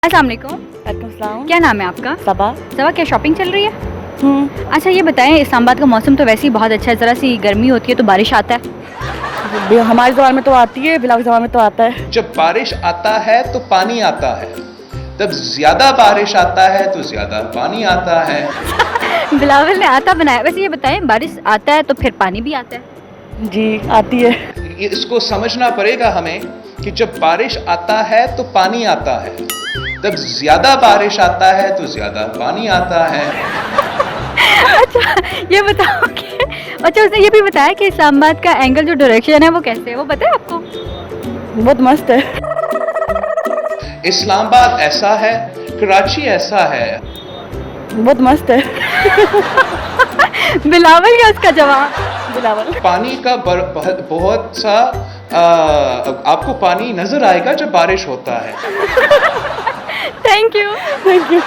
अस्सलाम वालेकुम। अस्सलाम। क्या नाम है आपका? सबा। सबा, क्या शॉपिंग चल रही है? अच्छा ये बताएं, इस्लामाबाद का मौसम तो वैसे ही बहुत अच्छा है, ज़रा सी गर्मी होती है तो बारिश आता है। हमारे ज़बान में तो आती है, बिलावल ज़बान में तो आता है। जब बारिश आता है तो पानी आता है, जब ज्यादा बारिश आता है तो ज्यादा पानी आता है। बिलावल ने आता बनाया। वैसे ये बताएं, बारिश आता है तो फिर पानी भी आता है? जी आती है। इसको समझना पड़ेगा हमें कि जब बारिश आता है तो पानी आता है, जब ज्यादा बारिश आता है तो ज्यादा पानी आता है। अच्छा ये बताओ कि अच्छा उसने ये भी बताया कि इस्लामाबाद का एंगल जो डायरेक्शन है वो कैसे है, वो पता है आपको? बहुत मस्त है। इस्लामाबाद ऐसा है, कराची ऐसा है। बहुत मस्त है। बिलावल का उसका जवाब? बिलावल। पानी का बहुत सा आपको पानी नजर आएगा जब बारिश होता है। Thank you. Thank you.